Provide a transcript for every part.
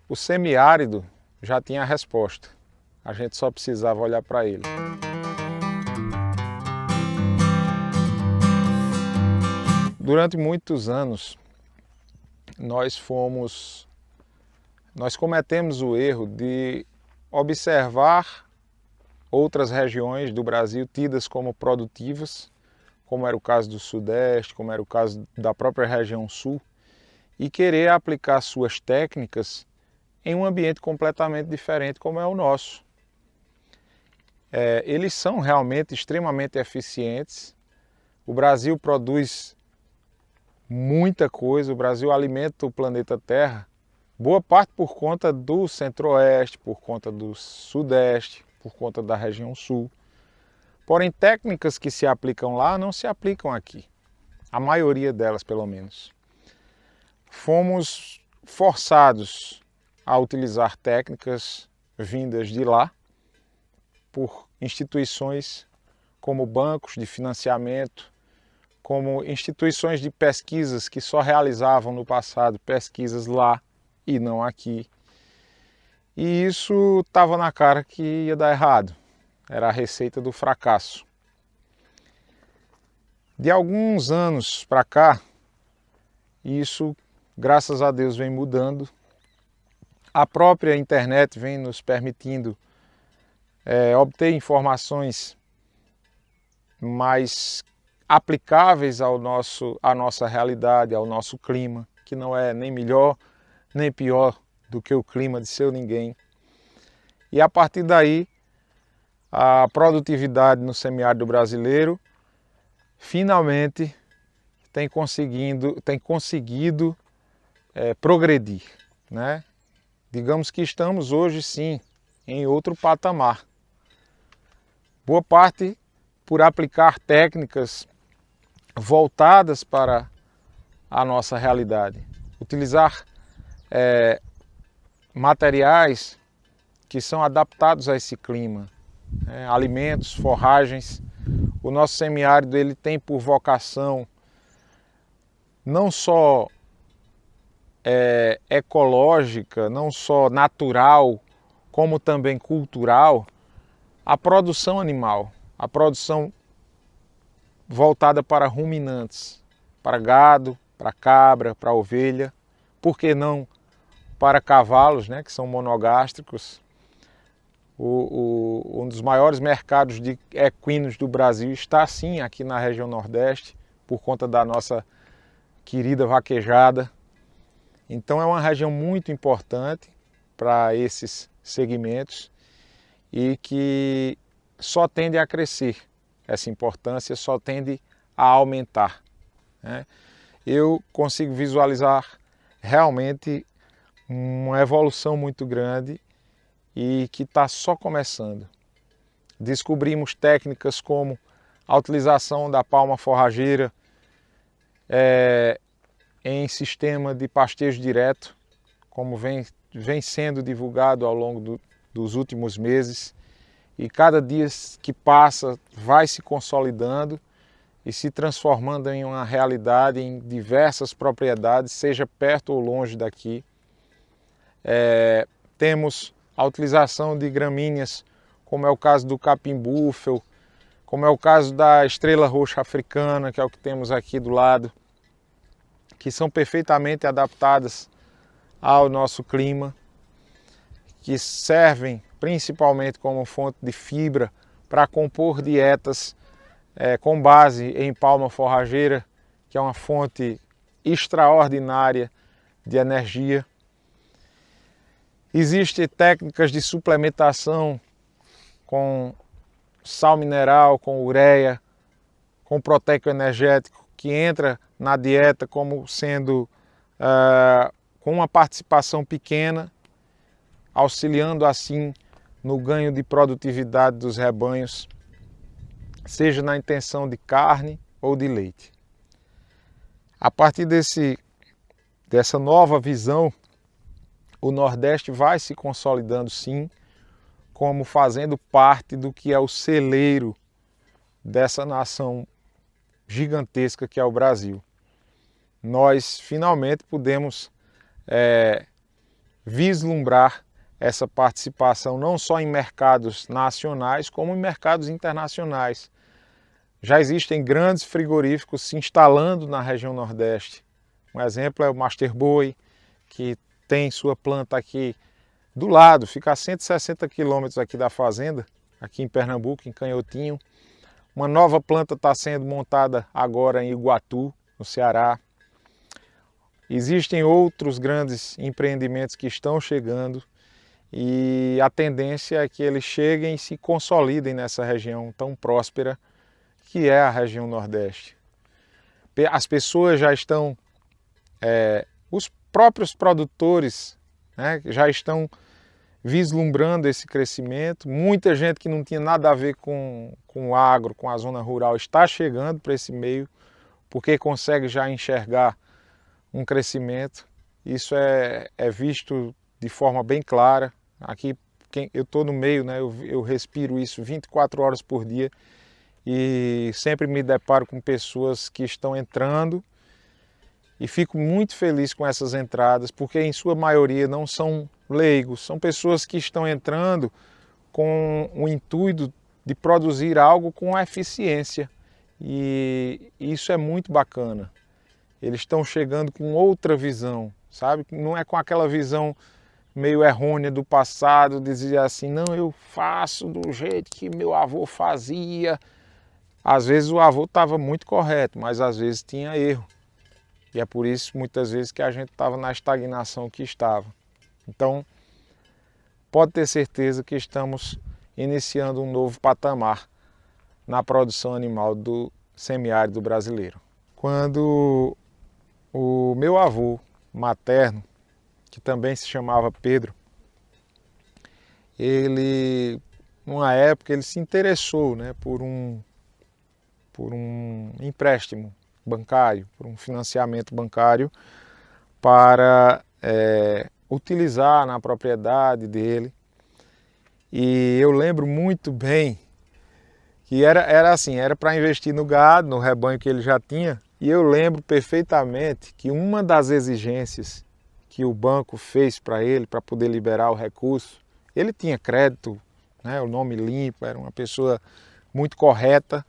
O semiárido já tinha a resposta, a gente só precisava olhar para ele. Durante muitos anos, nós cometemos o erro de observar outras regiões do Brasil tidas como produtivas, como era o caso do Sudeste, como era o caso da própria região Sul, e querer aplicar suas técnicas em um ambiente completamente diferente como é o nosso. Eles são realmente extremamente eficientes. O Brasil produz muita coisa, o Brasil alimenta o planeta Terra, boa parte por conta do Centro-Oeste, por conta do Sudeste, por conta da região Sul. Porém, técnicas que se aplicam lá não se aplicam aqui, a maioria delas pelo menos. Fomos forçados a utilizar técnicas vindas de lá por instituições como bancos de financiamento, como instituições de pesquisas que só realizavam no passado pesquisas lá e não aqui. E isso estava na cara que ia dar errado. Era a receita do fracasso. De alguns anos para cá, isso, graças a Deus, vem mudando. A própria internet vem nos permitindo obter informações mais aplicáveis à nossa realidade, ao nosso clima, que não é nem melhor nem pior do que o clima de seu ninguém. E a partir daí, a produtividade no semiárido brasileiro finalmente tem conseguido progredir, né? Digamos que estamos hoje sim em outro patamar. Boa parte por aplicar técnicas voltadas para a nossa realidade. Utilizar materiais que são adaptados a esse clima, alimentos, forragens. O nosso semiárido ele tem por vocação não só ecológica, não só natural, como também cultural, a produção animal, a produção voltada para ruminantes, para gado, para cabra, para ovelha, por que não para cavalos, né, que são monogástricos. Um dos maiores mercados de equinos do Brasil está sim aqui na região Nordeste, por conta da nossa querida vaquejada. Então é uma região muito importante para esses segmentos e que só tende a crescer. Essa importância só tende a aumentar, né? Eu consigo visualizar realmente uma evolução muito grande e que está só começando. Descobrimos técnicas como a utilização da palma forrageira em sistema de pastejo direto, como vem sendo divulgado ao longo dos últimos meses, e cada dia que passa vai se consolidando e se transformando em uma realidade em diversas propriedades, seja perto ou longe daqui. Temos a utilização de gramíneas, como é o caso do capim-búfalo, como é o caso da estrela roxa africana, que é o que temos aqui do lado, que são perfeitamente adaptadas ao nosso clima, que servem principalmente como fonte de fibra para compor dietas com base em palma forrageira, que é uma fonte extraordinária de energia. Existem técnicas de suplementação com sal mineral, com ureia, com proteico energético, que entra na dieta como sendo com uma participação pequena, auxiliando assim no ganho de produtividade dos rebanhos, seja na intenção de carne ou de leite. A partir dessa nova visão, o Nordeste vai se consolidando sim, como fazendo parte do que é o celeiro dessa nação gigantesca que é o Brasil. Nós finalmente pudemos vislumbrar essa participação não só em mercados nacionais, como em mercados internacionais. Já existem grandes frigoríficos se instalando na região Nordeste. Um exemplo é o Master Boi, que tem sua planta aqui do lado, fica a 160 quilômetros aqui da fazenda, aqui em Pernambuco, em Canhotinho. Uma nova planta está sendo montada agora em Iguatu, no Ceará. Existem outros grandes empreendimentos que estão chegando e a tendência é que eles cheguem e se consolidem nessa região tão próspera que é a região Nordeste. As pessoas já estão, os próprios produtores, né, já estão vislumbrando esse crescimento. Muita gente que não tinha nada a ver com o agro, com a zona rural, está chegando para esse meio, porque consegue já enxergar um crescimento. Isso é visto de forma bem clara. Aqui eu estou no meio, né, eu respiro isso 24 horas por dia e sempre me deparo com pessoas que estão entrando e fico muito feliz com essas entradas, porque em sua maioria não são leigos, são pessoas que estão entrando com o intuito de produzir algo com eficiência e isso é muito bacana. Eles estão chegando com outra visão, sabe? Não é com aquela visão meio errônea do passado, dizia assim, não, eu faço do jeito que meu avô fazia. Às vezes o avô estava muito correto, mas às vezes tinha erro. E é por isso, muitas vezes, que a gente estava na estagnação que estava. Então, pode ter certeza que estamos iniciando um novo patamar na produção animal do semiárido brasileiro. Quando o meu avô materno, que também se chamava Pedro, ele, numa época, ele se interessou, né, por um empréstimo bancário, por um financiamento bancário para utilizar na propriedade dele. E eu lembro muito bem que era assim, era para investir no gado, no rebanho que ele já tinha, e eu lembro perfeitamente que uma das exigências que o banco fez para ele, para poder liberar o recurso, ele tinha crédito, né, o nome limpo, era uma pessoa muito correta,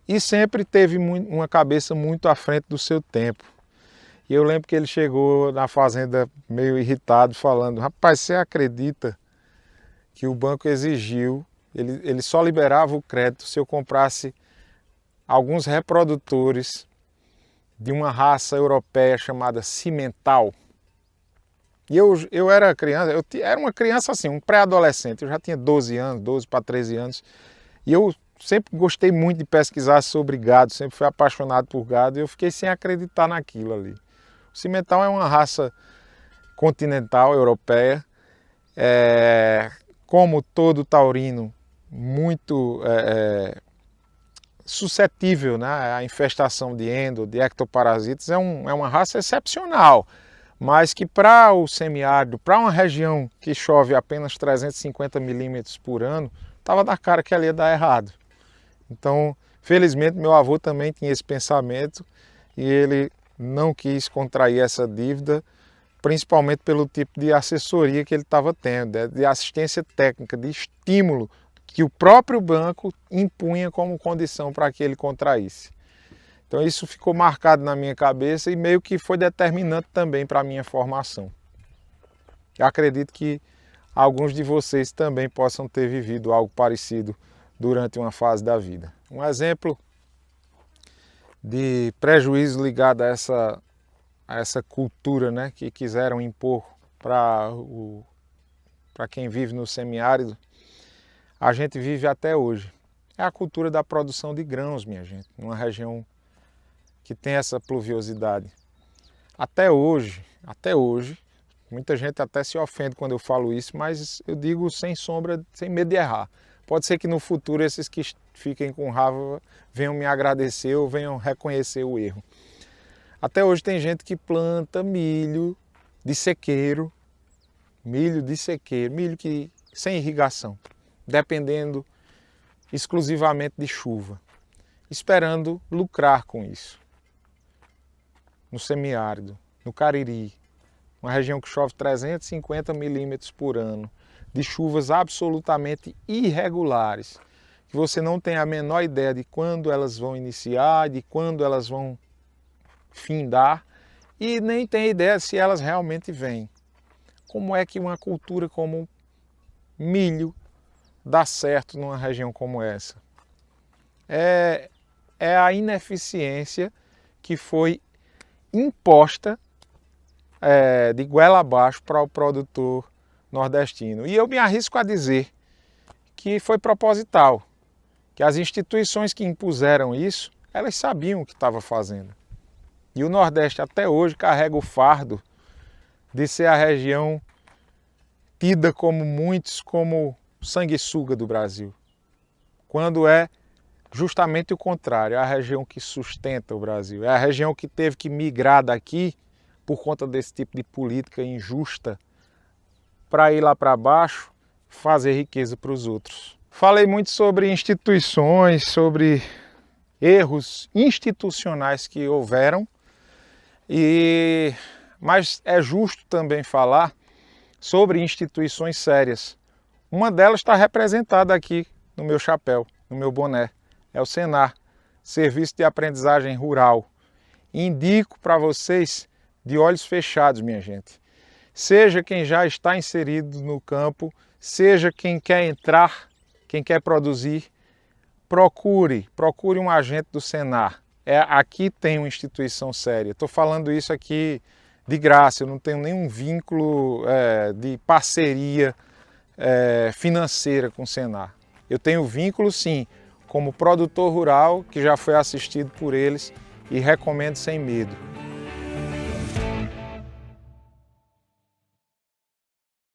e sempre teve uma cabeça muito à frente do seu tempo. E eu lembro que ele chegou na fazenda meio irritado, falando, rapaz, você acredita que o banco exigiu, ele só liberava o crédito se eu comprasse alguns reprodutores de uma raça europeia chamada Cimental. E eu era criança, era uma criança assim, um pré-adolescente, eu já tinha 12 anos, 12 para 13 anos, e eu sempre gostei muito de pesquisar sobre gado, sempre fui apaixonado por gado e eu fiquei sem acreditar naquilo ali. O Cimental é uma raça continental, europeia, como todo taurino, muito suscetível, né, à infestação de de ectoparasitas, é uma raça excepcional, mas que para o semiárido, para uma região que chove apenas 350 milímetros por ano, estava na cara que ali ia dar errado. Então, felizmente, meu avô também tinha esse pensamento e ele não quis contrair essa dívida, principalmente pelo tipo de assessoria que ele estava tendo, de assistência técnica, de estímulo que o próprio banco impunha como condição para que ele contraísse. Então isso ficou marcado na minha cabeça e meio que foi determinante também para a minha formação. Eu acredito que alguns de vocês também possam ter vivido algo parecido durante uma fase da vida. Um exemplo de prejuízo ligado a essa cultura, né, que quiseram impor para quem vive no semiárido, a gente vive até hoje. É a cultura da produção de grãos, minha gente, numa região que tem essa pluviosidade. Até hoje, muita gente até se ofende quando eu falo isso, mas eu digo sem medo de errar. Pode ser que no futuro esses que fiquem com raiva venham me agradecer ou venham reconhecer o erro. Até hoje tem gente que planta milho de sequeiro, milho sem irrigação, dependendo exclusivamente de chuva, esperando lucrar com isso. No semiárido, no Cariri, uma região que chove 350 milímetros por ano, de chuvas absolutamente irregulares, que você não tem a menor ideia de quando elas vão iniciar, de quando elas vão findar, e nem tem ideia se elas realmente vêm. Como é que uma cultura como milho dá certo numa região como essa? É a ineficiência que foi imposta de goela abaixo para o produtor nordestino. E eu me arrisco a dizer que foi proposital, que as instituições que impuseram isso, elas sabiam o que estava fazendo. E o Nordeste até hoje carrega o fardo de ser a região tida como muitos como sanguessuga do Brasil, quando é justamente o contrário, é a região que sustenta o Brasil, é a região que teve que migrar daqui por conta desse tipo de política injusta para ir lá para baixo fazer riqueza para os outros. Falei muito sobre instituições, sobre erros institucionais que houveram, mas é justo também falar sobre instituições sérias. Uma delas está representada aqui no meu chapéu, no meu boné. É o Senar, Serviço de Aprendizagem Rural. Indico para vocês de olhos fechados, minha gente. Seja quem já está inserido no campo, seja quem quer entrar, quem quer produzir, procure um agente do Senar. Aqui tem uma instituição séria. Estou falando isso aqui de graça, eu não tenho nenhum vínculo de parceria financeira com o Senar. Eu tenho vínculo sim, como produtor rural, que já foi assistido por eles, e recomendo sem medo.